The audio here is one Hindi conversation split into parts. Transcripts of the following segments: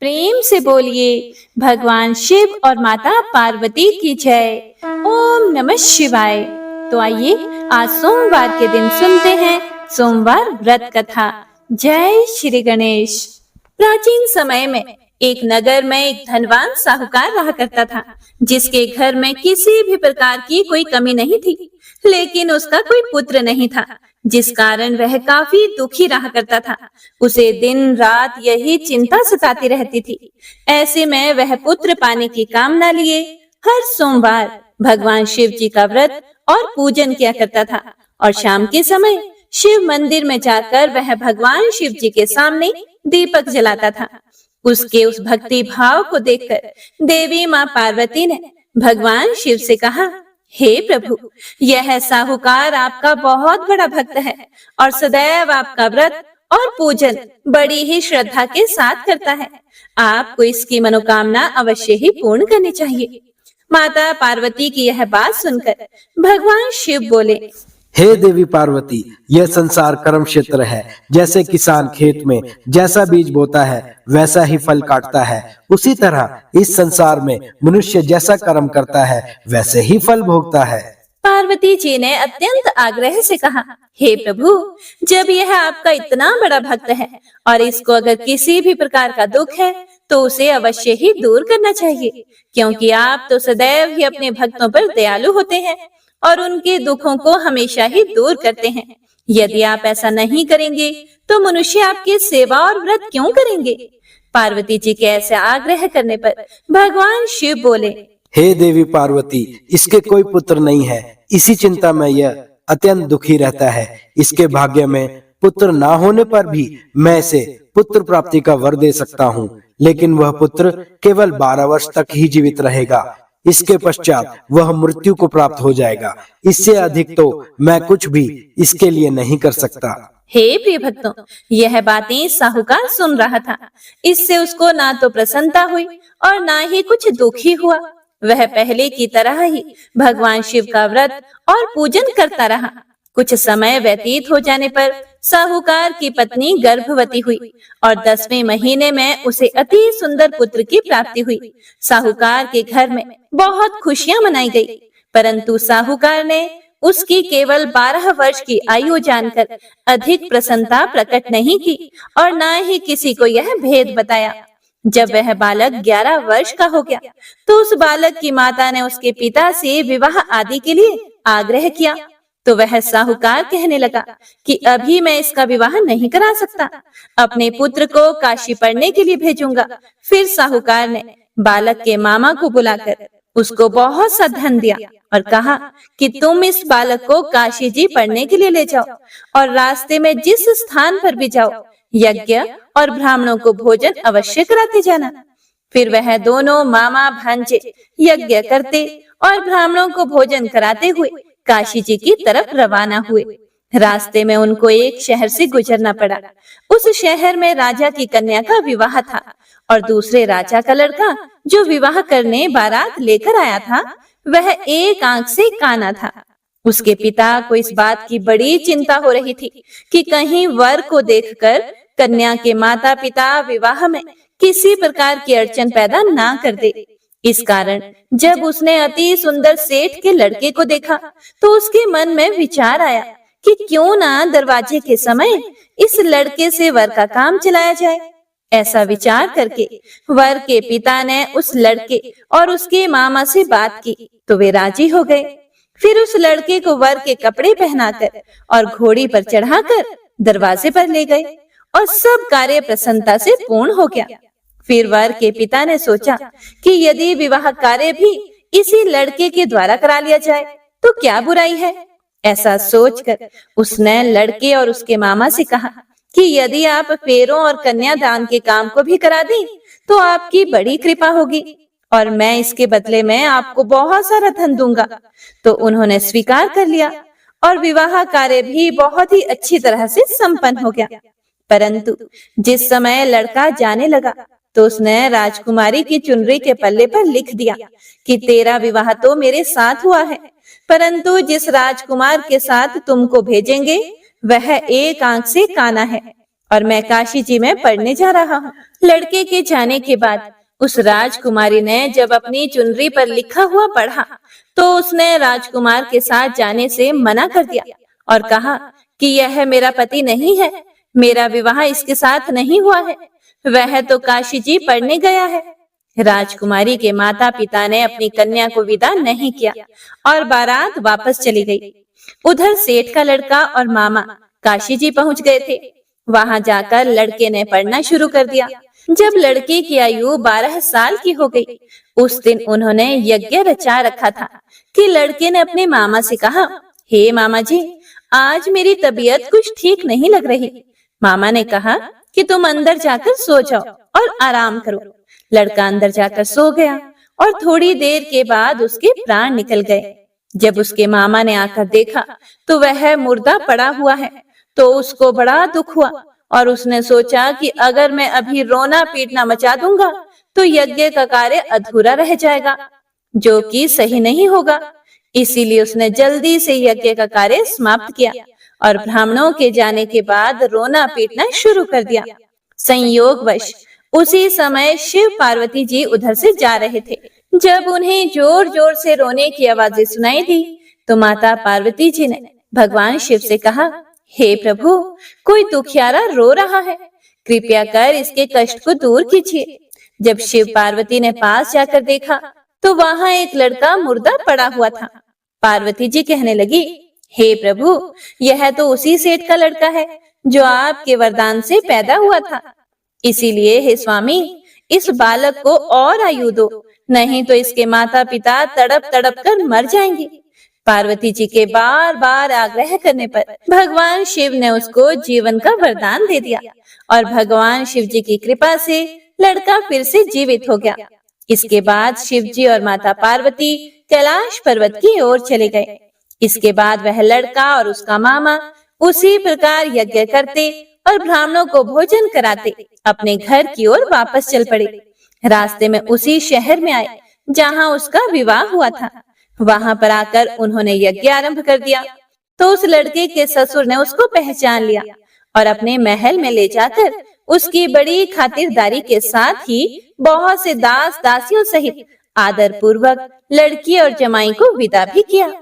प्रेम से बोलिए भगवान शिव और माता पार्वती की जय। ओम नमः शिवाय। तो आइए आज सोमवार के दिन सुनते हैं सोमवार व्रत कथा। जय श्री गणेश। प्राचीन समय में एक नगर में एक धनवान साहूकार रहा करता था, जिसके घर में किसी भी प्रकार की कोई कमी नहीं थी, लेकिन उसका कोई पुत्र नहीं था, जिस कारण वह काफी दुखी रहा करता था। उसे दिन रात यही चिंता सताती रहती थी। ऐसे में वह पुत्र पाने की कामना लिए हर सोमवार भगवान शिव जी का व्रत और पूजन किया करता था, और शाम के समय शिव मंदिर में जाकर वह भगवान शिव जी के सामने दीपक जलाता था। उसके उस भक्ति भाव को देखकर देवी माँ पार्वती ने भगवान शिव से कहा, हे प्रभु, यह साहूकार आपका बहुत बड़ा भक्त है और सदैव आपका व्रत और पूजन बड़ी ही श्रद्धा के साथ करता है। आपको इसकी मनोकामना अवश्य ही पूर्ण करनी चाहिए। माता पार्वती की यह बात सुनकर भगवान शिव बोले, हे देवी पार्वती, यह संसार कर्म क्षेत्र है। जैसे किसान खेत में जैसा बीज बोता है वैसा ही फल काटता है, उसी तरह इस संसार में मनुष्य जैसा कर्म करता है वैसे ही फल भोगता है। पार्वती जी ने अत्यंत आग्रह से कहा, हे प्रभु, जब यह आपका इतना बड़ा भक्त है और इसको अगर किसी भी प्रकार का दुख है तो उसे अवश्य ही दूर करना चाहिए, क्योंकि आप तो सदैव ही अपने भक्तों पर दयालु होते हैं और उनके दुखों को हमेशा ही दूर करते हैं। यदि आप ऐसा नहीं करेंगे तो मनुष्य आपकी सेवा और व्रत क्यों करेंगे? पार्वती जी के ऐसे आग्रह करने पर भगवान शिव बोले, हे देवी पार्वती, इसके कोई पुत्र नहीं है, इसी चिंता में यह अत्यंत दुखी रहता है। इसके भाग्य में पुत्र ना होने पर भी मैं इसे पुत्र प्राप्ति का वर दे सकता हूँ, लेकिन वह पुत्र केवल 12 वर्ष तक ही जीवित रहेगा। इसके पश्चात वह मृत्यु को प्राप्त हो जाएगा। इससे अधिक तो मैं कुछ भी इसके लिए नहीं कर सकता। हे प्रिय भक्तों, यह बातें साहूकार सुन रहा था। इससे उसको ना तो प्रसन्नता हुई और ना ही कुछ दुखी हुआ। वह पहले की तरह ही भगवान शिव का व्रत और पूजन करता रहा। कुछ समय व्यतीत हो जाने पर साहूकार की पत्नी गर्भवती हुई और 10वें महीने में उसे अति सुंदर पुत्र की प्राप्ति हुई। साहूकार के घर में बहुत खुशियां मनाई गई, परंतु साहूकार ने उसकी केवल 12 वर्ष की आयु जानकर अधिक प्रसन्नता प्रकट नहीं की और न ही किसी को यह भेद बताया। जब वह बालक 11 वर्ष का हो गया तो उस बालक की माता ने उसके पिता से विवाह आदि के लिए आग्रह किया, तो वह साहूकार कहने लगा कि अभी मैं इसका विवाह नहीं करा सकता, अपने पुत्र को काशी पढ़ने के लिए भेजूंगा। फिर साहूकार ने बालक के मामा को बुलाकर उसको बहुत सा धन दिया और कहा कि तुम इस बालक को काशी जी पढ़ने के लिए ले जाओ और रास्ते में जिस स्थान पर भी जाओ यज्ञ और ब्राह्मणों को भोजन अवश्य कराते जाना। फिर वह दोनों मामा भांजे यज्ञ करते और ब्राह्मणों को भोजन कराते हुए काशी जी की तरफ रवाना हुए। रास्ते में उनको एक शहर से गुजरना पड़ा। उस शहर में राजा की कन्या का विवाह था और दूसरे राजा का लड़का जो विवाह करने बारात लेकर आया था वह एक आंख से काना था। उसके पिता को इस बात की बड़ी चिंता हो रही थी कि कहीं वर को देखकर कन्या के माता पिता विवाह में किसी प्रकार की अड़चन पैदा ना कर दे। इस कारण जब उसने अति सुंदर सेठ के लड़के को देखा तो उसके मन में विचार आया कि क्यों ना दरवाजे के समय इस लड़के से वर का काम चलाया जाए। ऐसा विचार करके वर के पिता ने उस लड़के और उसके मामा से बात की तो वे राजी हो गए। फिर उस लड़के को वर के कपड़े पहनाकर और घोड़ी पर चढ़ाकर दरवाजे पर ले गए और सब कार्य प्रसन्नता से पूर्ण हो गया। फिर वर के पिता ने सोचा कि यदि विवाह कार्य भी इसी लड़के के द्वारा करा लिया जाए तो क्या बुराई है। ऐसा सोचकर उसने लड़के और उसके मामा से कहा कि यदि आप फेरों और कन्यादान के काम को भी करा दें तो आपकी बड़ी कृपा होगी और मैं इसके बदले में आपको बहुत सारा धन दूंगा। तो उन्होंने स्वीकार कर लिया और विवाह कार्य भी बहुत ही अच्छी तरह से संपन्न हो गया। परंतु जिस समय लड़का जाने लगा तो उसने राजकुमारी की चुनरी के पल्ले पर लिख दिया कि तेरा विवाह तो मेरे साथ हुआ है, परंतु जिस राजकुमार के साथ तुमको भेजेंगे वह एक आंख से काना है और मैं काशी जी में पढ़ने जा रहा हूँ। लड़के के जाने के बाद उस राजकुमारी ने जब अपनी चुनरी पर लिखा हुआ पढ़ा, तो उसने राजकुमार के साथ जाने से मना कर दिया और कहा कि यह मेरा पति नहीं है, मेरा विवाह इसके साथ नहीं हुआ है, वह तो काशी जी पढ़ने गया है। राजकुमारी के माता पिता ने अपनी कन्या को विदा नहीं किया और बारात वापस चली गई। उधर सेठ का लड़का और मामा काशी जी पहुंच गए थे। वहां जाकर लड़के ने पढ़ना शुरू कर दिया। जब लड़के की आयु 12 साल की हो गई, उस दिन उन्होंने यज्ञ रचा रखा था कि लड़के ने अपने मामा से कहा, हे मामा जी, आज मेरी तबीयत कुछ ठीक नहीं लग रही। मामा ने कहा कि तुम अंदर जाकर सो जाओ और आराम करो। लड़का अंदर जाकर सो गया और थोड़ी देर के बाद उसके प्राण निकल गए। जब उसके मामा ने आकर देखा तो वह मुर्दा पड़ा हुआ है, तो उसको बड़ा दुख हुआ और उसने सोचा कि अगर मैं अभी रोना पीटना मचा दूंगा तो यज्ञ का कार्य अधूरा रह जाएगा, जो कि सही नहीं होगा। इसीलिए उसने जल्दी से यज्ञ का कार्य समाप्त किया और ब्राह्मणों के जाने के बाद रोना पीटना शुरू कर दिया। संयोगवश उसी समय शिव पार्वती जी उधर से जा रहे थे। जब उन्हें जोर जोर से रोने की आवाजें सुनाई दी, तो माता पार्वती जी ने भगवान शिव से कहा, हे प्रभु, कोई दुखियारा रो रहा है, कृपया कर इसके कष्ट को दूर कीजिए। जब शिव पार्वती ने पास जाकर देखा तो वहां एक लड़का मुर्दा पड़ा हुआ था। पार्वती जी कहने लगी, हे प्रभु, यह तो उसी सेठ का लड़का है जो आपके वरदान से पैदा हुआ था। इसीलिए हे स्वामी, इस बालक को और आयु दो, नहीं तो इसके माता पिता तड़प तड़प कर मर जाएंगे। पार्वती जी के बार बार आग्रह करने पर भगवान शिव ने उसको जीवन का वरदान दे दिया और भगवान शिव जी की कृपा से लड़का फिर से जीवित हो गया। इसके बाद शिव जी और माता पार्वती कैलाश पर्वत की ओर चले गए। इसके बाद वह लड़का और उसका मामा उसी प्रकार यज्ञ करते और ब्राह्मणों को भोजन कराते अपने घर की ओर वापस चल पड़े। रास्ते में उसी शहर में आए जहां उसका विवाह हुआ था। वहां पर आकर उन्होंने यज्ञ आरंभ कर दिया। तो उस लड़के के ससुर ने उसको पहचान लिया और अपने महल में ले जाकर उसकी बड़ी खातिरदारी के साथ ही बहुत से दास दासियों सहित आदर पूर्वक लड़की और जमाई को विदा भी किया।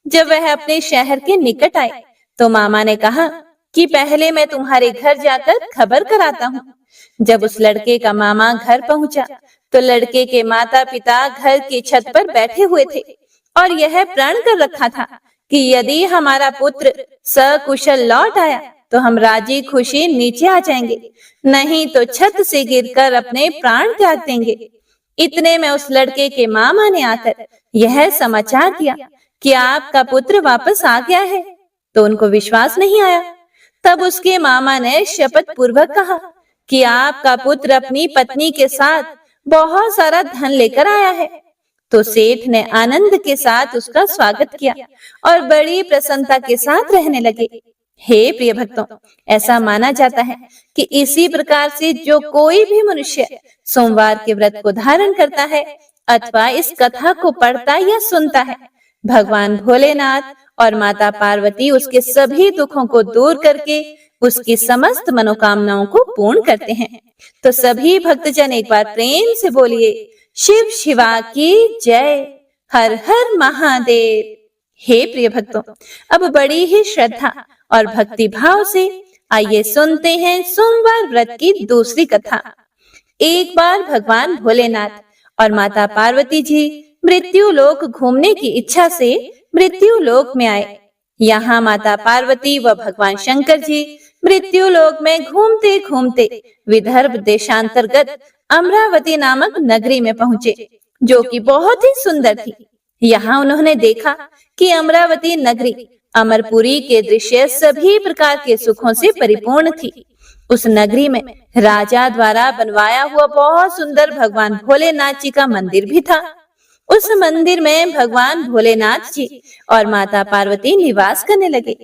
जब वह अपने शहर के निकट आए तो मामा ने कहा कि पहले मैं तुम्हारे घर जाकर खबर कराता हूँ। जब उस लड़के का मामा घर पहुंचा तो लड़के के माता पिता घर की छत पर बैठे हुए थे और यह प्रण कर रखा था कि यदि हमारा पुत्र सकुशल लौट आया तो हम राजी खुशी नीचे आ जाएंगे, नहीं तो छत से गिरकर अपने प्राण त्याग देंगे। इतने में उस लड़के के मामा ने आकर यह समाचार दिया कि आपका पुत्र वापस आ गया है। तो उनको विश्वास नहीं आया। तब उसके मामा ने शपथ पूर्वक कहा कि आपका पुत्र अपनी पत्नी के साथ बहुत सारा धन लेकर आया है। तो सेठ ने आनंद के साथ उसका स्वागत किया और बड़ी प्रसन्नता के साथ रहने लगे। हे प्रिय भक्तों, ऐसा माना जाता है कि इसी प्रकार से जो कोई भी मनुष्य सोमवार के व्रत को धारण करता है अथवा इस कथा को पढ़ता या सुनता है, भगवान भोलेनाथ और माता पार्वती उसके सभी दुखों को दूर करके उसकी समस्त मनोकामनाओं को पूर्ण करते हैं। तो सभी भक्तजन एक बार प्रेम से बोलिए, शिव शिवा की जय, हर हर महादेव। हे प्रिय भक्तों, अब बड़ी ही श्रद्धा और भक्ति भाव से आइए सुनते हैं सोमवार व्रत की दूसरी कथा। एक बार भगवान भोलेनाथ और माता पार्वती जी मृत्यु लोक घूमने की इच्छा से मृत्यु लोक में आए। यहाँ माता पार्वती व भगवान शंकर जी मृत्यु लोक में घूमते घूमते विदर्भ देशांतर्गत अमरावती नामक नगरी में पहुँचे, जो कि बहुत ही सुंदर थी। यहाँ उन्होंने देखा कि अमरावती नगरी अमरपुरी के दृश्य सभी प्रकार के सुखों से परिपूर्ण थी। उस नगरी में राजा द्वारा बनवाया हुआ बहुत सुंदर भगवान भोलेनाथ जी का मंदिर भी था। उस मंदिर में भगवान भोलेनाथ जी और माता पार्वती निवास करने लगे।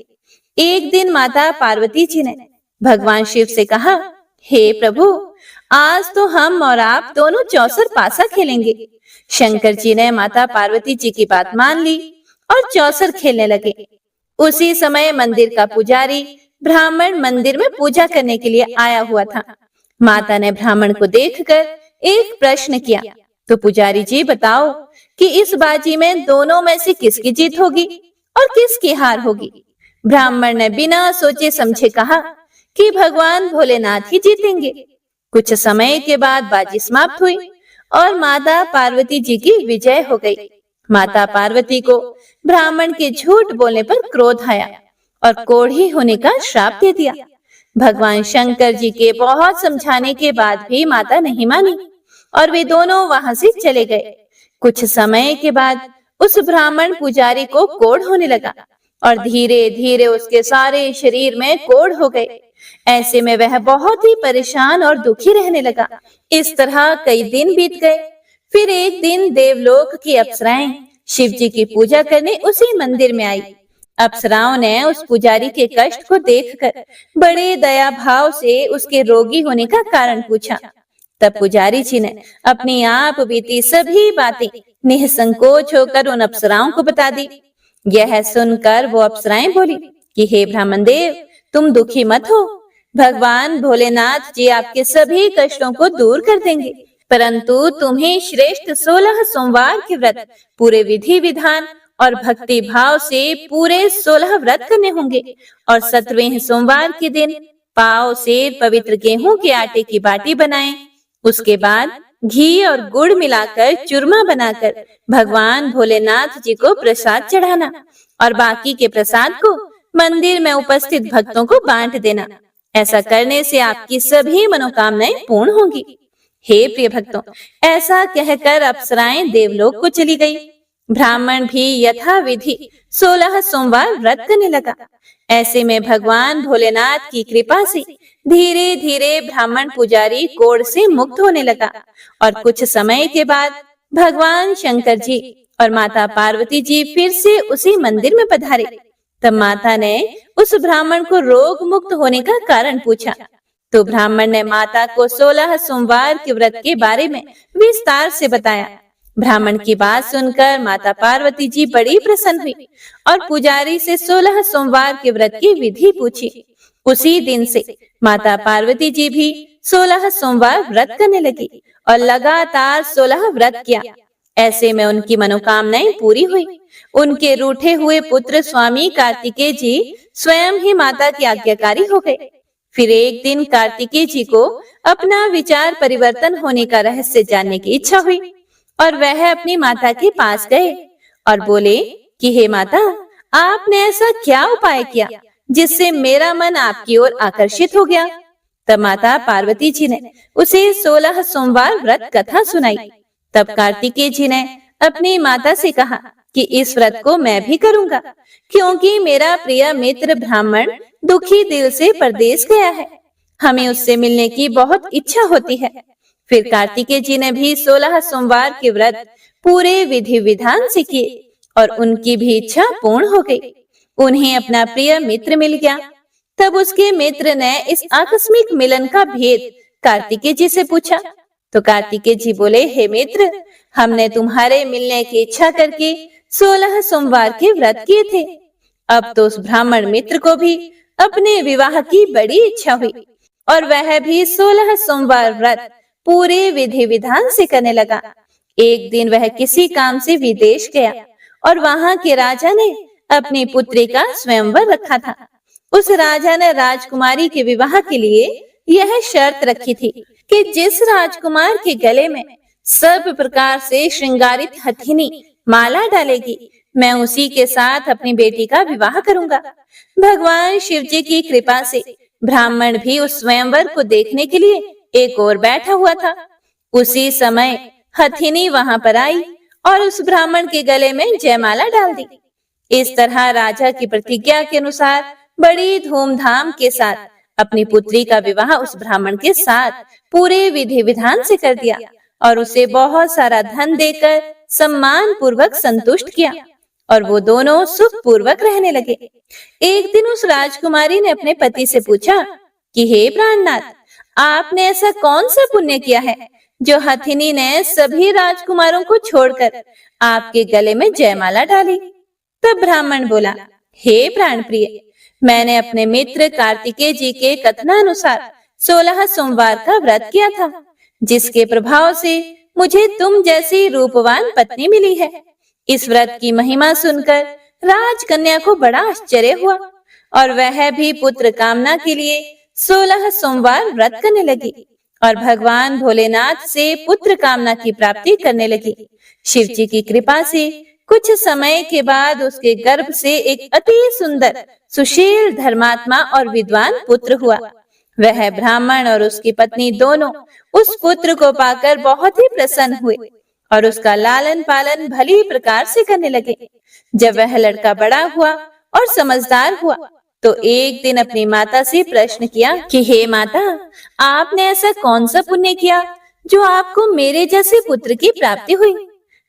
एक दिन माता पार्वती जी ने भगवान शिव से कहा, हे प्रभु, आज तो हम और आप दोनों चौसर पासा खेलेंगे। शंकर जी ने माता पार्वती जी की बात मान ली और चौसर खेलने लगे। उसी समय मंदिर का पुजारी ब्राह्मण मंदिर में पूजा करने के लिए आया हुआ था। माता ने ब्राह्मण को देखकर एक प्रश्न किया, तो पुजारी जी बताओ कि इस बाजी में दोनों में से किसकी जीत होगी और किसकी हार होगी। ब्राह्मण ने बिना सोचे समझे कहा कि भगवान भोलेनाथ ही जीतेंगे। कुछ समय के बाद बाजी समाप्त हुई और माता पार्वती जी की विजय हो गई। माता पार्वती को ब्राह्मण के झूठ बोलने पर क्रोध आया और कोढ़ी होने का श्राप दे दिया। भगवान शंकर जी के बहुत समझाने के बाद भी माता नहीं मानी और वे दोनों वहां से चले गए। कुछ समय के बाद उस ब्राह्मण पुजारी को कोढ़ होने लगा और धीरे धीरे उसके सारे शरीर में कोढ़ हो गए। ऐसे में वह बहुत ही परेशान और दुखी रहने लगा। इस तरह कई दिन बीत गए। फिर एक दिन देवलोक की अप्सराएं शिव जी की पूजा करने उसी मंदिर में आई। अप्सराओं ने उस पुजारी के कष्ट को देखकर बड़े दया भाव से उसके रोगी होने का कारण पूछा। तब पुजारी जी ने अपनी आप बीती सभी बातें निसंकोच होकर उन अप्सराओं को बता दी। यह सुनकर वो अप्सराएं बोली कि हे ब्राह्मण देव, तुम दुखी मत हो। भगवान भोलेनाथ जी आपके सभी कष्टों को दूर कर देंगे, परंतु तुम्हें श्रेष्ठ 16 सोमवार के व्रत पूरे विधि विधान और भक्ति भाव से पूरे 16 व्रत करने होंगे और 17वें सोमवार के दिन पाव से पवित्र गेहूं के आटे की बाटी बनाएं। उसके बाद घी और गुड़ मिलाकर चूरमा बनाकर भगवान भोलेनाथ जी को प्रसाद चढ़ाना और बाकी के प्रसाद को मंदिर में उपस्थित भक्तों को बांट देना। ऐसा करने से आपकी सभी मनोकामनाएं पूर्ण होंगी। हे प्रिय भक्तों, ऐसा कहकर अप्सराएं देवलोक को चली गई। ब्राह्मण भी यथाविधि 16 सोमवार व्रत करने लगा। ऐसे में भगवान भोलेनाथ की कृपा से धीरे धीरे ब्राह्मण पुजारी कोढ़ से मुक्त होने लगा और कुछ समय के बाद भगवान शंकर जी और माता पार्वती जी फिर से उसी मंदिर में पधारे। तब माता ने उस ब्राह्मण को रोग मुक्त होने का कारण पूछा, तो ब्राह्मण ने माता को 16 सोमवार के व्रत के बारे में विस्तार से बताया। ब्राह्मण की बात सुनकर माता पार्वती जी बड़ी प्रसन्न हुई और पुजारी से 16 सोमवार के व्रत की विधि पूछी। उसी दिन से माता पार्वती जी भी 16 सोमवार व्रत करने लगी और लगातार 16 व्रत किया। ऐसे में उनकी मनोकामनाएं पूरी हुई। उनके रूठे हुए पुत्र स्वामी कार्तिकेय जी स्वयं ही माता की आज्ञाकारी हो गए। फिर एक दिन कार्तिकेय जी को अपना विचार परिवर्तन होने का रहस्य जानने की इच्छा हुई और वह अपनी माता के पास गए और बोले कि हे माता, आपने ऐसा क्या उपाय किया जिससे मेरा मन आपकी ओर आकर्षित हो गया। तब माता पार्वती जी ने उसे 16 सोमवार व्रत कथा सुनाई। तब कार्तिकेय जी ने अपनी माता से कहा कि इस व्रत को मैं भी करूंगा, क्योंकि मेरा प्रिय मित्र ब्राह्मण दुखी दिल से परदेश गया है। हमें उससे मिलने की बहुत इच्छा होती है। फिर कार्तिकेय जी ने भी 16 सोमवार के व्रत पूरे विधि विधान से किए और उनकी भी इच्छा पूर्ण हो गई। उन्हें अपना प्रिय मित्र मिल गया। तब उसके मित्र ने इस आकस्मिक मिलन का भेद कार्तिकेय जी से पूछा। तो कार्तिकेय जी बोले, हे मित्र, हमने तुम्हारे मिलने की इच्छा करके 16 सोमवार के व्रत किए थे। अब तो उस ब्राह्मण मित्र को भी अपने विवाह की बड़ी इच्छा हुई और वह भी 16 सोमवार व्रत पूरे विधि विधान से करने लगा। एक दिन वह किसी काम से विदेश गया और वहां के राजा ने अपनी पुत्री का स्वयंवर रखा था। उस राजा ने राजकुमारी के विवाह के लिए यह शर्त रखी थी कि जिस राजकुमार के गले में सब प्रकार से श्रृंगारित हथिनी माला डालेगी, मैं उसी के साथ अपनी बेटी का विवाह करूंगा। भगवान शिव जी की कृपा से ब्राह्मण भी उस स्वयंवर को देखने के लिए एक और बैठा हुआ था। उसी समय हथिनी वहां पर आई और उस ब्राह्मण के गले में जयमाला डाल दी। इस तरह राजा की प्रतिज्ञा के अनुसार बड़ी धूमधाम के साथ अपनी पुत्री का विवाह उस ब्राह्मण के साथ पूरे विधि विधान से कर दिया और उसे बहुत सारा धन देकर सम्मान पूर्वक संतुष्ट किया और वो दोनों सुख पूर्वक रहने लगे। एक दिन उस राजकुमारी ने अपने पति से पूछा कि हे प्राणनाथ, आपने ऐसा कौन सा पुण्य किया है जो हथिनी ने सभी राजकुमारों को छोड़कर आपके गले में जयमाला डाली। तब ब्राह्मण बोला, हे प्राण प्रिय, मैंने अपने मित्र कार्तिकेय जी के कथनानुसार 16 सोमवार का व्रत किया था, जिसके प्रभाव से मुझे तुम जैसी रूपवान पत्नी मिली है। इस व्रत की महिमा सुनकर राजकन्या को बड़ा आश्चर्य हुआ और वह भी पुत्र कामना के लिए 16 सोमवार व्रत करने लगी और भगवान भोलेनाथ से पुत्र कामना की प्राप्ति करने लगी। शिव जी की कृपा से कुछ समय के बाद उसके गर्भ से एक अति सुंदर, सुशील, धर्मात्मा और विद्वान पुत्र हुआ। वह ब्राह्मण और उसकी पत्नी दोनों उस पुत्र को पाकर बहुत ही प्रसन्न हुए और उसका लालन पालन भली प्रकार से करने लगे। जब वह लड़का बड़ा हुआ और समझदार हुआ तो एक दिन अपनी माता से प्रश्न किया कि हे माता, आपने ऐसा कौन सा पुण्य किया जो आपको मेरे जैसे पुत्र की प्राप्ति हुई?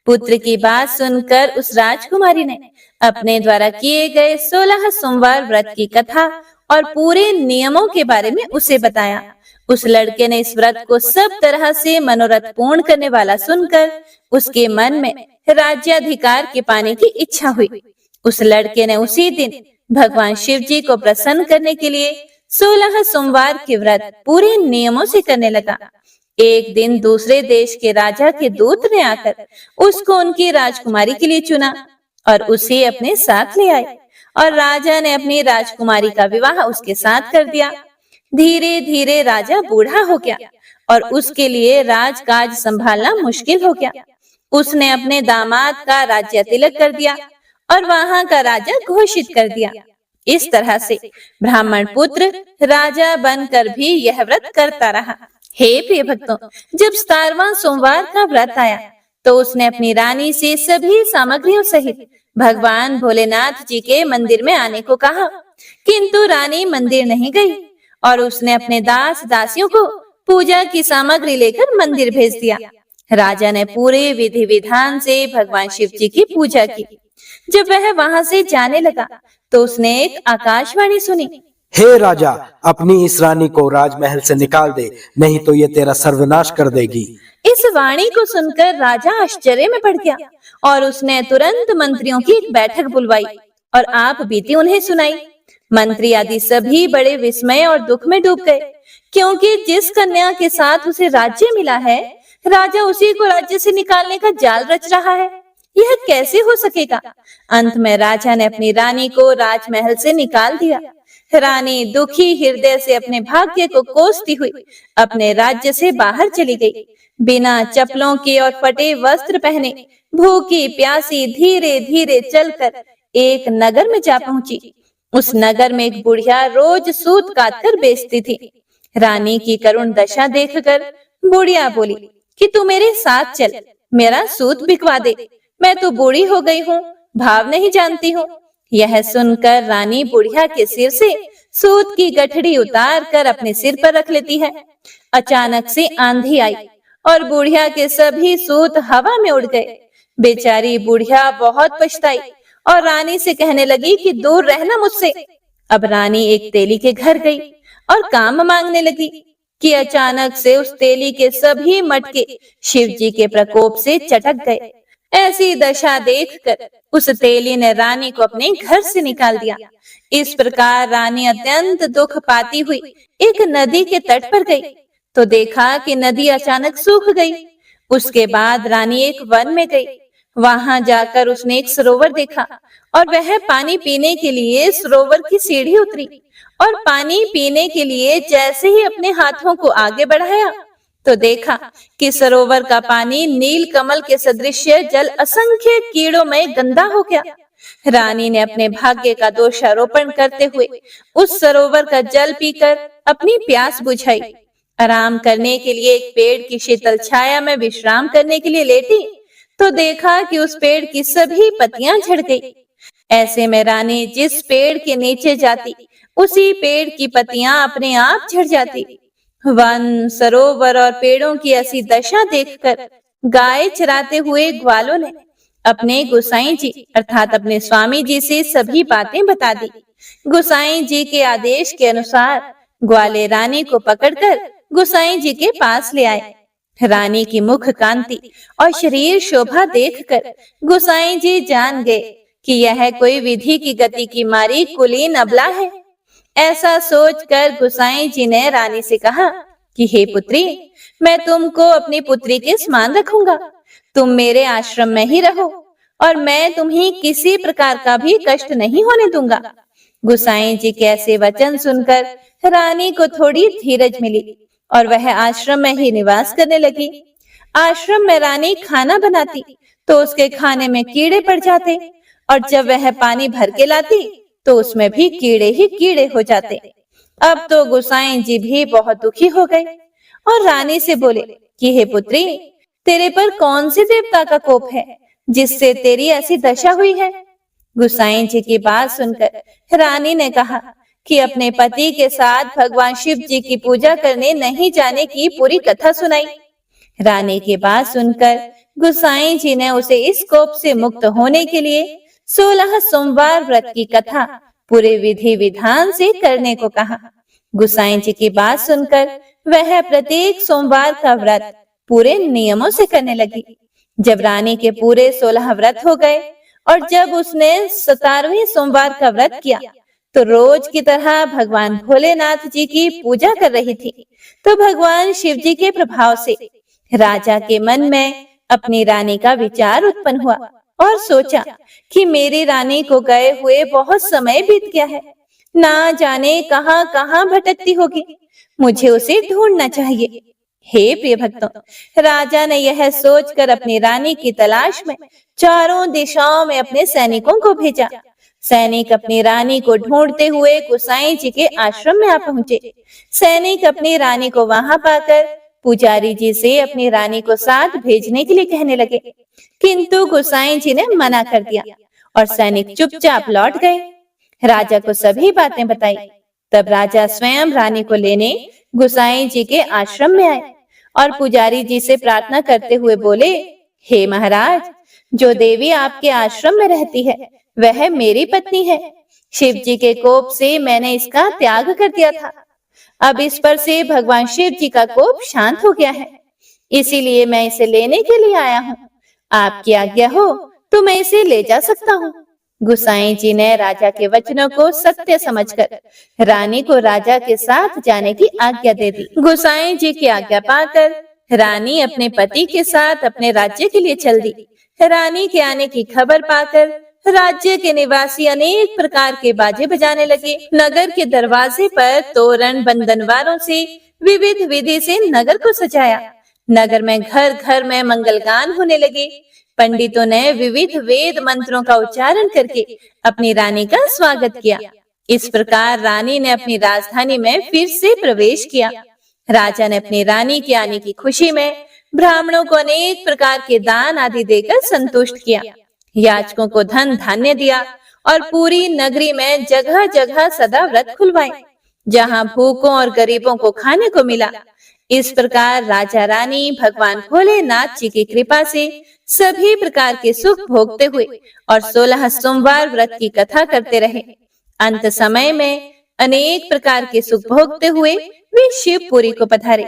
पुत्र की बात सुनकर उस राजकुमारी ने अपने द्वारा किए गए 16 सोमवार व्रत की कथा और पूरे नियमों के बारे में उसे बताया। उस लड़के ने इस व्रत को सब तरह से मनोरथ पूर्ण करने वाला सुनकर उसके मन में राज्याधिकार के पाने की इच्छा हुई। उस लड़के ने उसी दिन भगवान शिव जी को प्रसन्न करने के लिए 16 सोमवार के व्रत पूरे नियमों से करने लगा। एक दिन दूसरे देश के राजा के दूत ने आकर उसको उनकी राजकुमारी के लिए चुना और उसे अपने साथ ले आए और राजा ने अपनी राजकुमारी का विवाह उसके साथ कर दिया। धीरे धीरे राजा बूढ़ा हो गया और उसके लिए राजकाज संभालना मुश्किल हो गया। उसने अपने दामाद का राज्य तिलक कर दिया और वहां का राजा घोषित कर दिया। इस तरह से ब्राह्मण पुत्र राजा बनकर भी यह व्रत करता रहा। हे प्रिय भक्तों, जब 17वां सोमवार का व्रत आया तो उसने अपनी रानी से सभी सामग्रियों सहित भगवान भोलेनाथ जी के मंदिर में आने को कहा, किंतु रानी मंदिर नहीं गई और उसने अपने दास दासियों को पूजा की सामग्री लेकर मंदिर भेज दिया। राजा ने पूरे विधि विधान से भगवान शिव जी की पूजा की। जब वह वहां से जाने लगा तो उसने एक आकाशवाणी सुनी। हे राजा, अपनी इस रानी को राजमहल से निकाल दे, नहीं तो ये तेरा सर्वनाश कर देगी। इस वाणी को सुनकर राजा आश्चर्य में पड़ गया और उसने तुरंत मंत्रियों की एक बैठक बुलवाई और आप बीती उन्हें सुनाई। मंत्री आदि सभी बड़े विस्मय और दुख में डूब गए, क्योंकि जिस कन्या के साथ उसे राज्य मिला है, राजा उसी को राज्य से निकालने का जाल रच रहा है। यह कैसे हो सकेगा? अंत में राजा ने अपनी रानी को राजमहल से निकाल दिया। रानी दुखी हृदय से अपने भाग्य को कोसती हुई अपने राज्य से बाहर चली गई। बिना चप्पलों के और फटे वस्त्र पहने भूखी प्यासी धीरे धीरे चलकर एक नगर में जा पहुंची। उस नगर में एक बुढ़िया रोज सूत काटकर बेचती थी। रानी की करुण दशा देखकर बुढ़िया बोली कि तू मेरे साथ चल, मेरा सूत बिकवा दे। मैं तो बूढ़ी हो गई हूँ, भाव नहीं जानती हूँ। यह सुनकर रानी बुढ़िया के सिर से सूत की गठड़ी उतार कर अपने सिर पर रख लेती है। अचानक से आंधी आई और बुढ़िया के सभी सूत हवा में उड़ गए। बेचारी बुढ़िया बहुत पछताई और रानी से कहने लगी कि दूर रहना मुझसे। अब रानी एक तेली के घर गई और काम मांगने लगी कि अचानक से उस तेली के सभी मटके शिव जी के प्रकोप से चटक गए। ऐसी दशा देखकर उस तेली ने रानी को अपने घर से निकाल दिया। इस प्रकार रानी अत्यंत दुख पाती हुई एक नदी के तट पर गई तो देखा कि नदी अचानक सूख गई। उसके बाद रानी एक वन में गई। वहां जाकर उसने एक सरोवर देखा और वह पानी पीने के लिए सरोवर की सीढ़ी उतरी और पानी पीने के लिए जैसे ही अपने हाथों को आगे बढ़ाया तो देखा कि सरोवर का पानी नील कमल के सदृश जल असंख्य कीड़ों में गंदा हो गया। रानी ने अपने भाग्य का दोषारोपण करते हुए उस सरोवर का जल पीकर अपनी प्यास बुझाई। आराम करने के लिए एक पेड़ की शीतल छाया में विश्राम करने के लिए लेटी तो देखा कि उस पेड़ की सभी पत्तियां झड़ गई। ऐसे में रानी जिस पेड़ के नीचे जाती उसी पेड़ की पत्तियां अपने आप झड़ जाती। वन, सरोवर और पेड़ों की ऐसी दशा देखकर गाय चराते हुए ग्वालों ने अपने गोसाई जी अर्थात अपने स्वामी जी से सभी बातें बता दी। गोसाई जी के आदेश के अनुसार ग्वाले रानी को पकड़कर गोसाई जी के पास ले आए। रानी की मुख कांति और शरीर शोभा देखकर गोसाई जी जान गए कि यह कोई विधि की गति की मारी कुलीन अबला है। ऐसा सोचकर गुसाई जी ने रानी से कहा कि हे पुत्री, मैं तुमको अपनी पुत्री के समान रखूंगा। तुम मेरे आश्रम में ही रहो और मैं तुम्हें किसी प्रकार का भी कष्ट नहीं होने दूंगा। गुसाई जी के ऐसे वचन सुनकर रानी को थोड़ी धीरज मिली और वह आश्रम में ही निवास करने लगी। आश्रम में रानी खाना बनाती तो उसके खाने में कीड़े पड़ जाते और जब वह पानी भर के लाती तो उसमें भी कीड़े ही कीड़े हो जाते। अब तो गुसाई जी भी बहुत दुखी हो गए और रानी से बोले कि हे पुत्री, तेरे पर कौन से देवता का कोप है जिससे तेरी ऐसी दशा हुई है? गुसाई जी की बात सुनकर रानी ने कहा कि अपने पति के साथ भगवान शिव जी की पूजा करने नहीं जाने की पूरी कथा सुनाई। रानी की बात सुनकर गुसाई जी ने उसे इस कोप से मुक्त होने के लिए 16 सोमवार व्रत की कथा पूरे विधि विधान से करने को कहा। गुसाई जी की बात सुनकर वह प्रत्येक सोमवार का व्रत पूरे नियमों से करने लगी। जब रानी के पूरे 16 व्रत हो गए और जब उसने 17वें सोमवार का व्रत किया तो रोज की तरह भगवान भोलेनाथ जी की पूजा कर रही थी, तो भगवान शिव जी के प्रभाव से राजा के मन में अपनी रानी का विचार उत्पन्न हुआ और सोचा कि मेरी रानी को गए हुए बहुत समय बीत गया है, ना जाने कहां कहां भटकती होगी, मुझे उसे ढूंढना चाहिए। हे प्रिय भक्तों, राजा ने यह सोचकर अपनी रानी की तलाश में चारों दिशाओं में अपने सैनिकों को भेजा। सैनिक अपनी रानी को ढूंढते हुए गुसाई जी के आश्रम में आ पहुंचे। सैनिक अपनी रानी को वहां पाकर पुजारी जी से अपनी रानी को साथ भेजने के लिए कहने लगे, किंतु गुसाई जी ने मना कर दिया और सैनिक चुपचाप लौट गए। राजा को सभी बातें बताई। तब राजा स्वयं रानी को लेने गुसाई जी के आश्रम में आए और पुजारी जी से प्रार्थना करते हुए बोले, हे महाराज, जो देवी आपके आश्रम में रहती है वह मेरी पत्नी है। शिव जी के कोप से मैंने इसका त्याग कर दिया था। अब इस पर से भगवान शिव जी का कोप शांत हो गया है, इसीलिए मैं इसे लेने के लिए आया हूँ। आपकी आज्ञा हो तो मैं इसे ले जा सकता हूँ। गुसाई जी ने राजा के वचनों को सत्य समझकर रानी को राजा के साथ जाने की आज्ञा दे दी। गुसाई जी की आज्ञा पाकर रानी अपने पति के साथ अपने राज्य के लिए चल दी। रानी के आने की खबर पाकर राज्य के निवासी अनेक प्रकार के बाजे बजाने लगे। नगर के दरवाजे पर तोरण बंधनवारों से विविध विधि से नगर को सजाया। नगर में घर घर में मंगलगान होने लगे। पंडितों ने विविध वेद मंत्रों का उच्चारण करके अपनी रानी का स्वागत किया। इस प्रकार रानी ने अपनी राजधानी में फिर से प्रवेश किया। राजा ने अपनी रानी के आने की खुशी में ब्राह्मणों को अनेक प्रकार के दान आदि देकर संतुष्ट किया। याचकों को धन धान्य दिया और पूरी नगरी में जगह जगह सदा व्रत खुलवाए, जहां भूखों और गरीबों को खाने को मिला। इस प्रकार राजा रानी भगवान भोलेनाथ जी की कृपा से सभी प्रकार के सुख भोगते हुए और 16 सोमवार व्रत की कथा करते रहे। अंत समय में अनेक प्रकार के सुख भोगते हुए वे शिवपुरी को पधारे।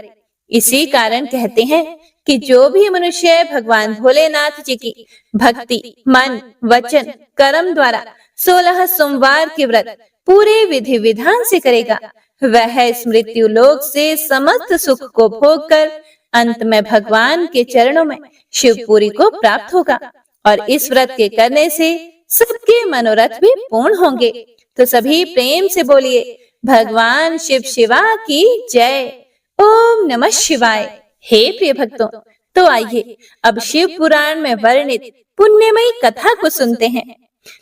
इसी कारण कहते हैं कि जो भी मनुष्य भगवान भोलेनाथ जी की भक्ति मन वचन कर्म द्वारा 16 सोमवार के व्रत पूरे विधि विधान से करेगा, वह मृत्यु लोक से समस्त सुख को भोगकर अंत में भगवान के चरणों में शिवपुरी को प्राप्त होगा और इस व्रत के करने से सबके मनोरथ भी पूर्ण होंगे। तो सभी प्रेम से बोलिए, भगवान शिव शिवा की जय। ओम नमः शिवाय। हे प्रिय भक्तों, तो आइए अब शिव पुराण में वर्णित पुण्यमयी कथा को सुनते हैं।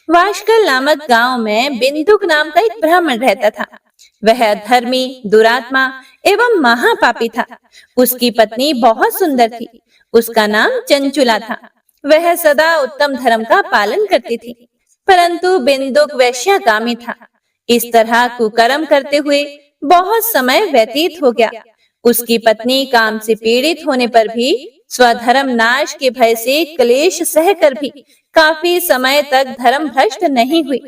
वाशकल नामक गांव में बिंदुक नाम का एक ब्राह्मण रहता था। वह धर्मी, दुरात्मा एवं महापापी था। उसकी पत्नी बहुत सुंदर थी। उसका नाम चंचुला था। वह सदा उत्तम धर्म का पालन करती थी, परंतु बिंदुक वैश्यागामी था। इस तरह कुकर्म करते हुए बहुत समय व्यतीत हो गया। उसकी पत्नी काम से पीड़ित होने पर भी स्वधर्म नाश के भय से क्लेश सहकर भी काफी समय तक धर्म भ्रष्ट नहीं हुई,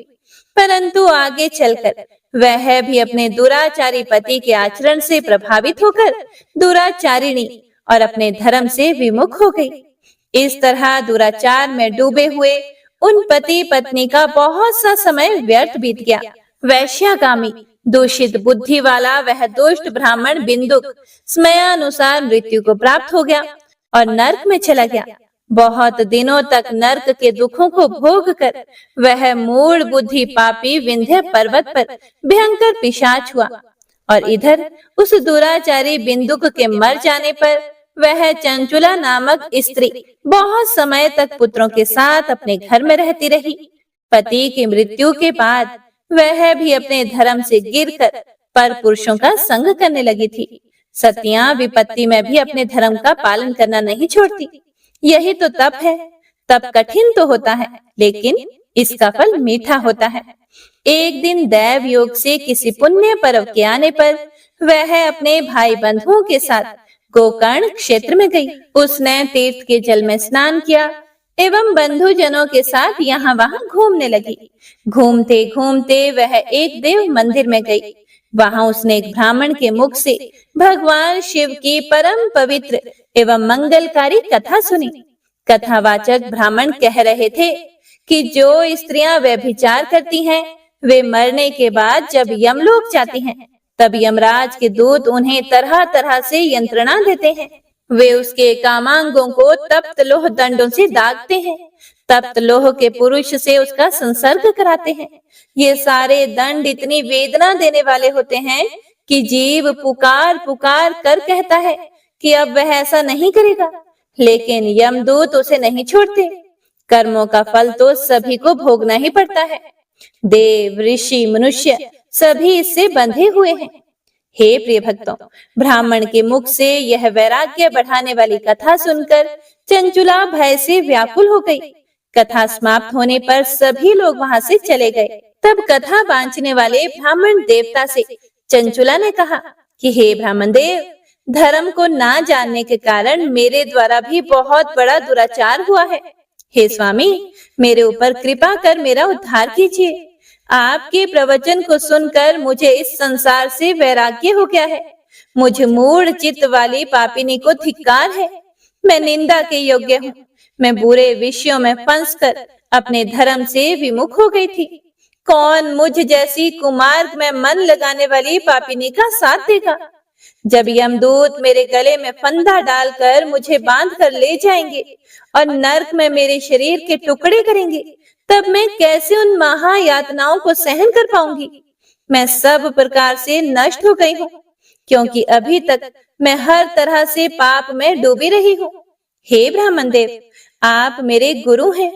परंतु आगे चलकर वह भी अपने दुराचारी पति के आचरण से प्रभावित होकर दुराचारिणी और अपने धर्म से विमुख हो गई। इस तरह दुराचार में डूबे हुए उन पति पत्नी का बहुत सा समय व्यर्थ बीत गया। वैश्यागामी दूषित बुद्धि वाला वह दुष्ट ब्राह्मण बिंदुक समयानुसार मृत्यु को प्राप्त हो गया और नरक में चला गया। बहुत दिनों तक नरक के दुखों को भोग कर वह मूढ़ बुद्धि पापी विंध्य पर्वत पर भयंकर पिशाच हुआ। और इधर उस दुराचारी बिंदुक के मर जाने पर वह चंचुला नामक स्त्री बहुत समय तक पुत्रों के साथ अपने घर में रहती रही। पति की मृत्यु के बाद वह भी अपने धर्म से गिरकर पर पुरुषों का संग करने लगी थी। सतियां विपत्ति में भी अपने धर्म का पालन करना नहीं छोड़ती। यही तो तप है। तप कठिन तो होता है, लेकिन इसका फल मीठा होता है। एक दिन दैव योग से किसी पुण्य पर्व के आने पर वह अपने भाई बंधुओं के साथ गोकर्ण क्षेत्र में गई। उसने तीर्थ के जल में स्नान किया एवं बंधु जनों के साथ यहाँ वहाँ घूमने लगी। घूमते घूमते वह एक देव मंदिर में गई। वहाँ उसने एक ब्राह्मण के मुख से भगवान शिव की परम पवित्र एवं मंगलकारी कथा सुनी। कथावाचक ब्राह्मण कह रहे थे कि जो स्त्रियां व्यभिचार करती हैं, वे मरने के बाद जब यमलोक जाती हैं, तब यमराज के दूत उन्हें तरह तरह से यंत्रणा देते हैं। वे उसके कामांगों को तप्त लोह दंडों से दागते हैं। तप्त लोह के पुरुष से उसका संसर्ग कराते हैं। ये सारे दंड इतनी वेदना देने वाले होते हैं कि जीव पुकार पुकार कर कहता है कि अब वह ऐसा नहीं करेगा, लेकिन यमदूत उसे नहीं छोड़ते। कर्मों का फल तो सभी को भोगना ही पड़ता है। देव, ऋषि, मनुष्य सभी इससे बंधे हुए हैं। हे प्रिय भक्तों, ब्राह्मण के मुख से यह वैराग्य बढ़ाने वाली कथा सुनकर चंचुला भय से व्याकुल हो गई। कथा समाप्त होने पर सभी लोग वहां से चले गए। तब कथा बांचने वाले ब्राह्मण देवता से चंचुला ने कहा कि हे ब्राह्मण देव, धर्म को ना जानने के कारण मेरे द्वारा भी बहुत बड़ा दुराचार हुआ है। हे स्वामी, मेरे ऊपर कृपा कर मेरा उद्धार कीजिए। आपके प्रवचन को सुनकर मुझे इस संसार से वैराग्य हो गया है। मुझ मूढ़ चित्त वाली पापिनी को धिक्कार है। मैं निंदा के योग्य हूँ। मैं बुरे विषयों में फंसकर अपने धर्म से विमुख हो गई थी। कौन मुझ जैसी कुमार्ग में मन लगाने वाली पापिनी का साथ देगा? जब यमदूत मेरे गले में फंदा डालकर मुझे बांध कर ले जाएंगे और नरक में मेरे शरीर के टुकड़े करेंगे, तब मैं कैसे उन महायातनाओं को सहन कर पाऊंगी? मैं सब प्रकार से नष्ट हो गई हूँ, क्योंकि अभी तक मैं हर तरह से पाप में डूबी रही हूँ। हे ब्राह्मण देव, आप मेरे गुरु हैं।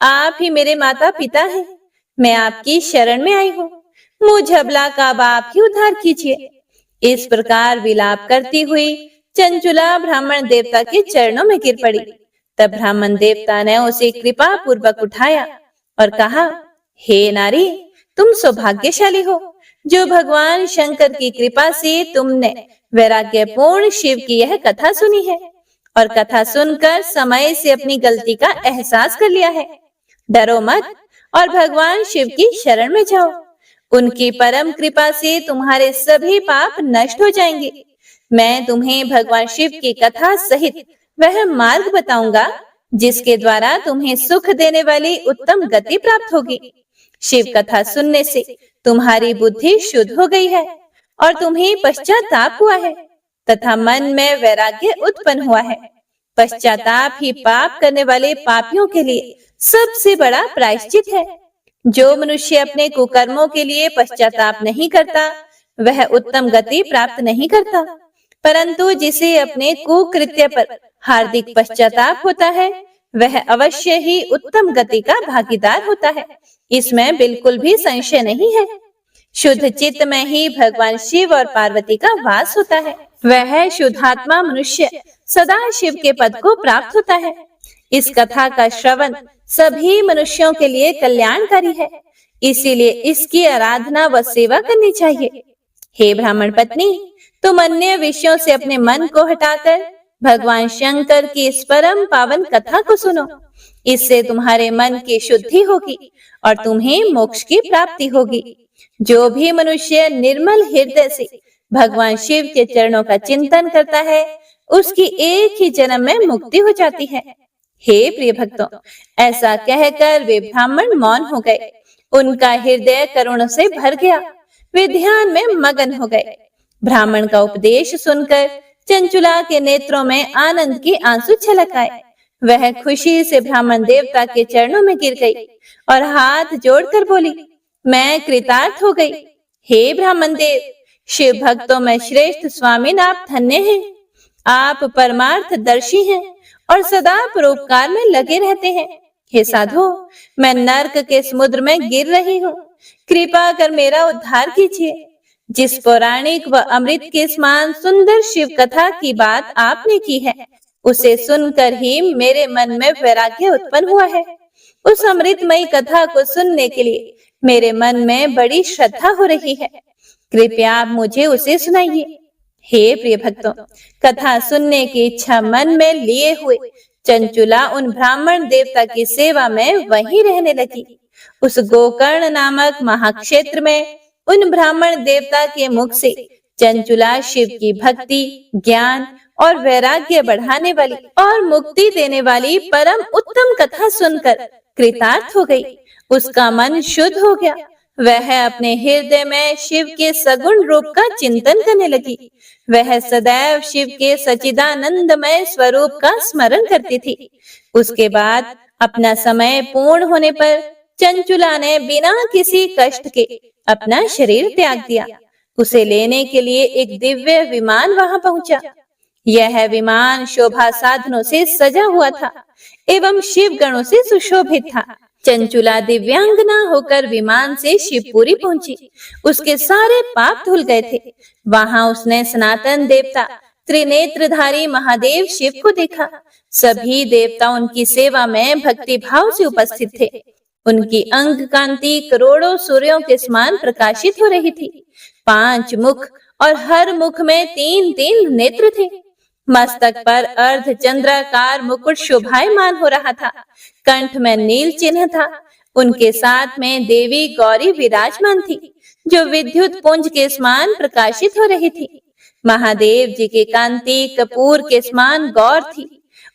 आप ही मेरे माता पिता हैं। मैं आपकी शरण में आई हूँ। मुझ अबला का आप ही उद्धार कीजिए। इस प्रकार विलाप करती हुई चंचुला ब्राह्मण देवता के चरणों में गिर पड़ी। तब ब्राह्मण देवता ने उसे कृपा पूर्वक उठाया और कहा, हे नारी, तुम सौभाग्यशाली हो जो भगवान शंकर की कृपा से तुमने वैराग्यपूर्ण शिव की यह कथा सुनी है और कथा सुनकर समय से अपनी गलती का एहसास कर लिया है। डरो मत और भगवान शिव की शरण में जाओ। उनकी परम कृपा से तुम्हारे सभी पाप नष्ट हो जाएंगे। मैं तुम्हें भगवान शिव की कथा सहित वह मार्ग बताऊंगा जिसके द्वारा तुम्हें सुख देने वाली उत्तम गति प्राप्त होगी। शिव कथा सुनने से तुम्हारी बुद्धि शुद्ध हो गई है और तुम्हें पश्चाताप हुआ है तथा मन में वैराग्य उत्पन्न हुआ है। पश्चाताप ही पाप करने वाले पापियों के लिए सबसे बड़ा प्रायश्चित है। जो मनुष्य अपने कुकर्मों के लिए पश्चाताप नहीं करता, वह उत्तम गति प्राप्त नहीं करता, परंतु जिसे अपने कुकृत्य पर हार्दिक पश्चाताप होता है, वह अवश्य ही उत्तम गति का भागीदार होता है। इसमें बिल्कुल भी संशय नहीं है। शुद्ध चित्त में ही भगवान शिव और पार्वती का वास होता है। वह शुद्धात्मा मनुष्य सदा शिव के पद को प्राप्त होता है। इस कथा का श्रवण सभी मनुष्यों के लिए कल्याणकारी है, इसीलिए इसकी आराधना व सेवा करनी चाहिए। हे ब्राह्मण पत्नी, तुम अन्य विषयों से अपने मन को हटाकर भगवान शंकर की इस परम पावन कथा को सुनो। इससे तुम्हारे मन की शुद्धि होगी और तुम्हें मोक्ष की प्राप्ति होगी। जो भी मनुष्य निर्मल हृदय से भगवान शिव के चरणों का चिंतन करता है, उसकी एक ही जन्म में मुक्ति हो जाती है। हे प्रिय भक्तों, ऐसा कहकर वे ब्राह्मण मौन हो गए। उनका हृदय करुण से भर गया। वे ध्यान में मगन हो गए। ब्राह्मण का उपदेश सुनकर चंचुला के नेत्रों में आनंद के आंसू छलक आए। वह खुशी से ब्राह्मण देवता के चरणों में गिर गई और हाथ जोड़कर बोली, मैं कृतार्थ हो गई। हे ब्राह्मण देव, शिव भक्तों में श्रेष्ठ स्वामी आप धन्य हैं। आप परमार्थ दर्शी हैं और सदा परोपकार में लगे रहते हैं। हे साधु, मैं नर्क के समुद्र में गिर रही हूँ, कृपा कर मेरा उद्धार कीजिए। जिस पौराणिक व अमृत के समान सुंदर शिव कथा की बात आपने की है, उसे सुनकर ही मेरे मन में वैराग्य उत्पन्न हुआ है। उस अमृतमयी कथा को सुनने के लिए मेरे मन में बड़ी श्रद्धा हो रही है। कृपया आप मुझे उसे सुनाइए। हे प्रिय भक्तों, कथा सुनने की इच्छा मन में लिए हुए चंचुला उन ब्राह्मण देवता की सेवा में वहीं रहने लगी। उस गोकर्ण नामक महाक्षेत्र में उन ब्राह्मण देवता के मुख से चंचुला शिव की भक्ति, ज्ञान और वैराग्य बढ़ाने वाली और मुक्ति देने वाली परम उत्तम कथा सुनकर कृतार्थ हो गई। उसका मन शुद्ध हो गया। वह अपने हृदय में शिव के सगुण रूप का चिंतन करने लगी। वह सदैव शिव के सच्चिदानंदमय स्वरूप का स्मरण करती थी। उसके बाद अपना समय पूर्ण होने पर चंचुला ने बिना किसी कष्ट के अपना शरीर त्याग दिया। उसे लेने के लिए एक दिव्य विमान वहां पहुंचा। यह विमान शोभा साधनों से सजा हुआ था एवं शिव गणों से सुशोभित था। चंचुला दिव्यांगना होकर विमान से शिवपुरी पहुंची। उसके सारे पाप धुल गए थे। वहां उसने सनातन देवता त्रिनेत्रधारी महादेव शिव को देखा। सभी देवता उनकी सेवा में भक्ति भाव से उपस्थित थे। उनकी अंग कांति करोड़ों सूर्यों के समान प्रकाशित हो रही थी। 5 मुख और हर मुख में 3-3 नेत्र थे। मस्तक पर अर्ध चंद्राकार मुकुट शोभायमान हो रहा था। कंठ में नील चिन्ह था। उनके साथ में देवी गौरी विराजमान थी, जो विद्युत पुंज के समान प्रकाशित हो रही थी। महादेव जी की कांति कपूर के समान गौर थी।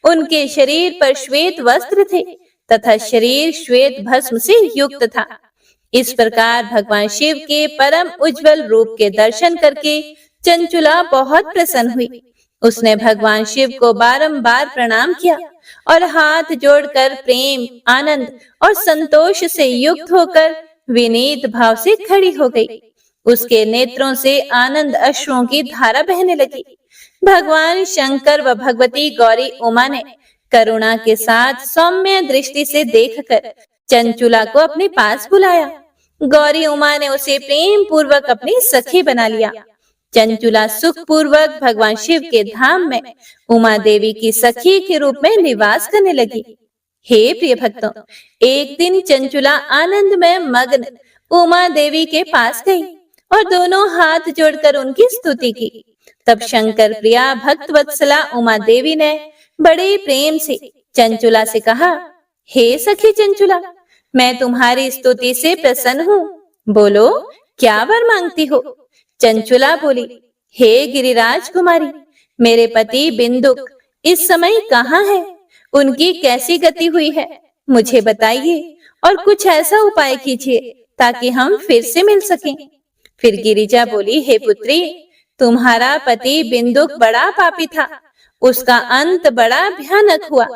उनके शरीर पर श्वेत वस्त्र थे तथा शरीर श्वेत भस्म से युक्त था। इस प्रकार भगवान शिव के परम उज्जवल रूप के दर्शन करके चंचुला बहुत प्रसन्न हुई। उसने भगवान शिव को बारंबार प्रणाम किया और हाथ जोड़कर प्रेम, आनंद और संतोष से युक्त होकर विनीत भाव से खड़ी हो गई। उसके नेत्रों से आनंद अश्रुओं की धारा बहने लगी। भगवान शंकर व भगवती गौरी उमा ने करुणा के साथ सौम्य दृष्टि से देखकर चंचुला को अपने पास बुलाया। गौरी उमा ने उसे प्रेम पूर्वक अपनी सखी बना लिया। चंचुला सुख पूर्वक भगवान शिव के धाम में उमा देवी की सखी के रूप में निवास करने लगी। हे प्रिय भक्तों, एक दिन चंचुला आनंद में मग्न उमा देवी के पास गई और दोनों हाथ जोड़कर उनकी स्तुति की। तब शंकर प्रिया भक्त वत्सला उमा देवी ने बड़े प्रेम से चंचुला से कहा, हे सखी चंचुला, मैं तुम्हारी स्तुति से प्रसन्न हूँ। बोलो, क्या वर मांगती हो? चंचुला बोली, हे गिरिराज कुमारी, मेरे पति बिंदुक इस समय कहाँ है? उनकी कैसी गति हुई है? मुझे बताइए और कुछ ऐसा उपाय कीजिए ताकि हम फिर से मिल सकें। फिर गिरिजा बोली, हे पुत्री, तुम्हारा पति बिंदुक बड़ा पापी था। उसका अंत बड़ा भयानक हुआ।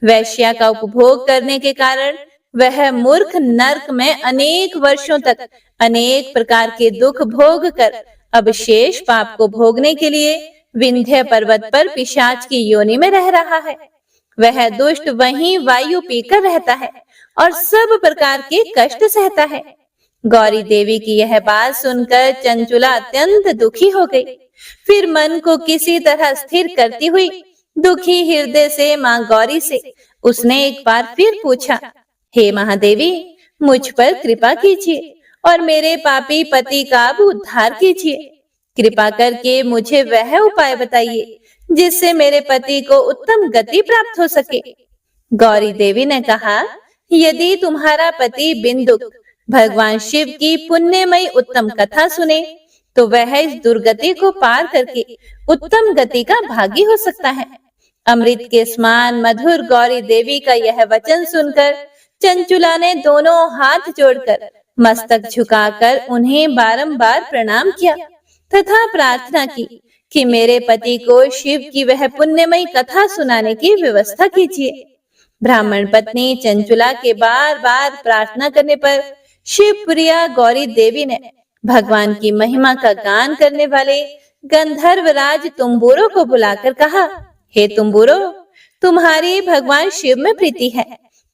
वैश्या का उपभोग करने के कारण वह मूर्ख नरक में अनेक वर्षों तक अनेक प्रकार के दुख भोग कर अब शेष पाप को भोगने के लिए विंध्य पर्वत पर पिशाच की योनि में रह रहा है। वह दुष्ट वहीं वायु पीकर रहता है और सब प्रकार के कष्ट सहता है। गौरी देवी की यह बात सुनकर चंचुला अत्यंत दुखी हो गई। फिर मन को किसी तरह स्थिर करती हुई दुखी हृदय से मां गौरी से उसने एक बार फिर पूछा, हे महादेवी, मुझ पर कृपा कीजिए और मेरे पापी पति का भी उद्धार कीजिए। कृपा करके मुझे वह उपाय बताइए जिससे मेरे पति को उत्तम गति प्राप्त हो सके। गौरी देवी ने कहा, यदि तुम्हारा पति बिंदुक भगवान शिव की पुण्यमयी उत्तम कथा सुने तो वह इस दुर्गति को पार करके उत्तम गति का भागी हो सकता है। अमृत के समान मधुर गौरी देवी का यह वचन सुनकर चंचुला ने दोनों हाथ जोड़कर मस्तक झुकाकर उन्हें बारंबार प्रणाम किया तथा प्रार्थना की कि मेरे पति को शिव की वह पुण्यमयी कथा सुनाने की व्यवस्था कीजिए। ब्राह्मण पत्नी चंचुला के बार बार प्रार्थना करने पर शिव प्रिया गौरी देवी ने भगवान की महिमा का गान करने वाले गंधर्वराज तुम्बुरो को बुलाकर कहा, हे तुम्बुरो, तुम्हारी भगवान शिव में प्रीति है।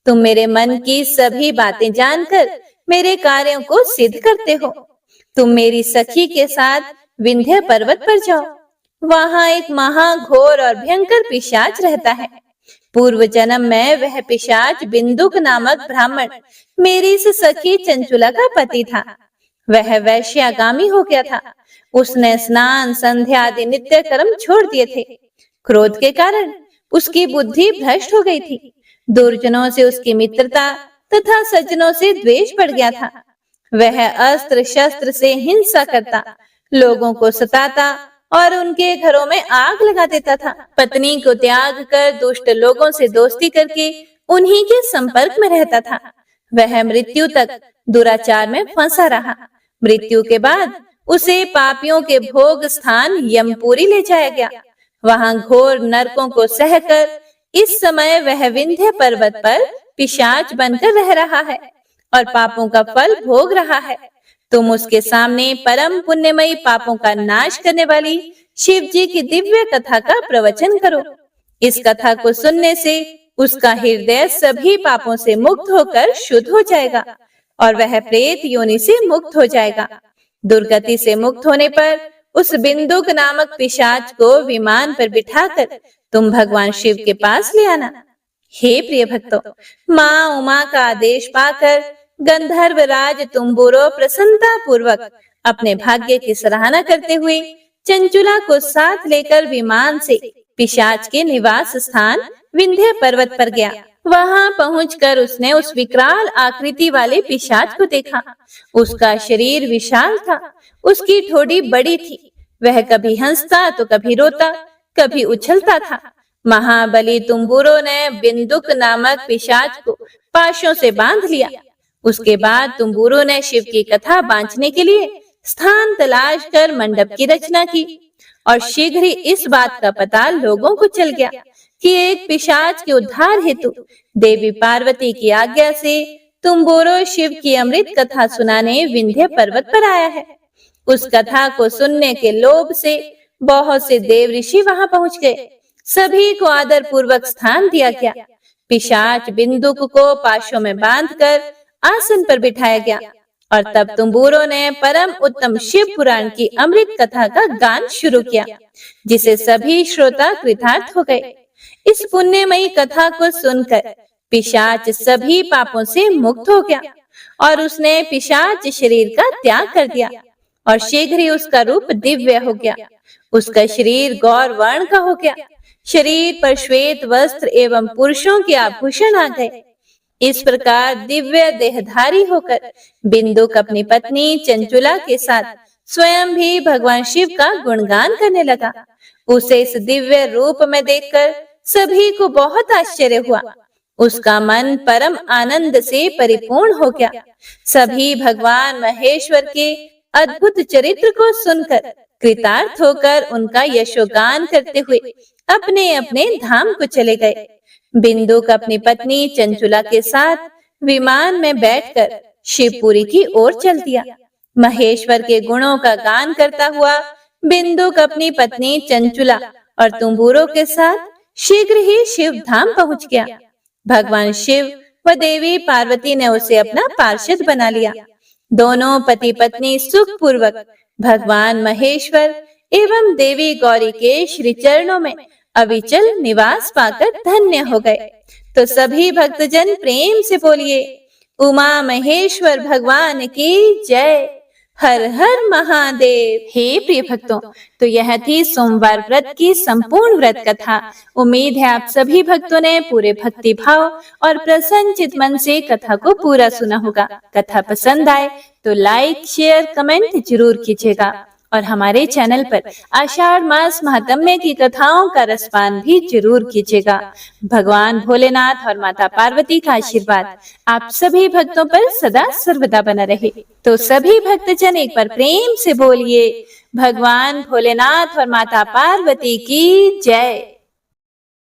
तुम मेरे मन की सभी बातें जानकर मेरे कार्यों को सिद्ध करते हो। तुम मेरी सखी के साथ विंध्य पर्वत पर जाओ। वहां एक महाघोर और भयंकर पिशाच रहता है। पूर्व जन्म में वह पिशाच बिंदुक नामक ब्राह्मण मेरी इस सखी चंचुला का पति था। वह वैश्यागामी हो गया था। उसने स्नान संध्या आदि नित्य कर्म छोड़ दिए थे। क्रोध के कारण उसकी बुद्धि भ्रष्ट हो गई थी। दुर्जनों से उसकी मित्रता तथा सज्जनों से द्वेष बढ़ गया था। वह अस्त्र शस्त्र से हिंसा करता, लोगों को सताता और उनके घरों में आग लगा देता था। पत्नी को त्याग कर दुष्ट लोगों से दोस्ती करके उन्हीं के संपर्क में रहता था। वह मृत्यु तक दुराचार में फंसा रहा। मृत्यु के बाद उसे पापियों के भोग स्थान यमपुरी ले जाया गया। वहां घोर नरकों को सहकर इस समय वह विंध्य पर्वत पर पिशाच बनकर रह रहा है और पापों का फल भोग रहा है। तुम उसके सामने परम पुण्यमयी पापों का नाश करने वाली शिव जी की दिव्य कथा का प्रवचन करो। इस कथा को सुनने से उसका हृदय सभी पापों से मुक्त होकर शुद्ध हो जाएगा और वह प्रेत योनि से मुक्त हो जाएगा। दुर्गति से मुक्त होने पर उस बिंदुक नामक पिशाच को विमान पर बिठाकर तुम भगवान शिव के पास ले आना। हे प्रिय भक्तों, माँ उमा का आदेश पाकर गंधर्वराज तुम्बुरो प्रसन्नता पूर्वक अपने भाग्य की सराहना करते हुए चंचुला को साथ लेकर विमान से पिशाच के निवास स्थान विंध्य पर्वत पर गया। वहां पहुंचकर उसने उस विकराल आकृति वाले पिशाच को देखा। उसका शरीर विशाल था, उसकी ठोड़ी बड़ी थी। वह कभी हंसता तो कभी रोता, कभी उछलता था। महाबली तुम्बुरो ने बिंदुक नामक पिशाच को पाशों से बांध लिया। उसके बाद तुम्बुरो ने शिव की कथा बांचने के लिए स्थान तलाश कर मंडप की रचना की और शीघ्र ही इस बात का पता लोगों को चल गया कि एक पिशाच के उद्धार हेतु देवी पार्वती की आज्ञा से तुम्बुरो शिव की अमृत कथा सुनाने विंध्य पर्वत पर आया है। उस कथा को सुनने के लोभ से बहुत से देव ऋषि वहां पहुंच गए। सभी को आदर पूर्वक स्थान दिया गया। पिशाच बिंदुक को पाशों में बांधकर आसन पर बिठाया गया और तब तुम्बुरो ने परम उत्तम शिव पुराण की अमृत कथा का गान शुरू किया, जिसे सभी श्रोता कृतार्थ हो गए। इस पुण्यमयी कथा को सुनकर पिशाच सभी पापों से मुक्त हो गया और उसने पिशाच शरीर का त्याग कर दिया और शीघ्र ही उसका रूप दिव्य हो गया। उसका शरीर गौर वर्ण का हो गया। शरीर पर श्वेत वस्त्र एवं पुरुषों के आभूषण आ गए। इस प्रकार दिव्य देहधारी होकर बिंदुक अपनी पत्नी चंचुला के साथ स्वयं भी भगवान शिव का गुणगान करने लगा। उसे इस दिव्य रूप में देखकर सभी को बहुत आश्चर्य हुआ। उसका मन परम आनंद से परिपूर्ण हो गया। सभी भगवान महेश्वर के अद्भुत चरित्र को सुनकर कृतार्थ होकर उनका यशोगान करते हुए अपने अपने धाम को चले गए। बिंदुक अपनी पत्नी चंचुला के साथ विमान में बैठकर शिवपुरी की ओर चल दिया। महेश्वर के गुणों का गान करता हुआ बिंदुक अपनी पत्नी चंचुला और तुम्बुरो के साथ शीघ्र ही शिव धाम पहुंच गया। भगवान शिव व देवी पार्वती ने उसे अपना पार्षद बना लिया। दोनों पति पत्नी सुख पूर्वक भगवान महेश्वर एवं देवी गौरी के श्री चरणों में अविचल निवास पाकर धन्य हो गए। तो सभी भक्तजन प्रेम से बोलिए, उमा महेश्वर भगवान की जय। हर हर महादेव। हे प्रिय भक्तों, तो यह थी सोमवार व्रत की संपूर्ण व्रत कथा। उम्मीद है आप सभी भक्तों ने पूरे भक्ति भाव और प्रसन्न चित मन से कथा को पूरा सुना होगा। कथा पसंद आए तो लाइक शेयर कमेंट जरूर कीजिएगा और हमारे चैनल पर आषाढ़ मास महात्म्य की कथाओं का रसपान भी जरूर कीजिएगा। भगवान भोलेनाथ और माता पार्वती का आशीर्वाद आप सभी भक्तों पर सदा सर्वदा बना रहे। तो सभी भक्तजन एक बार प्रेम से बोलिए, भगवान भोलेनाथ और माता पार्वती की जय।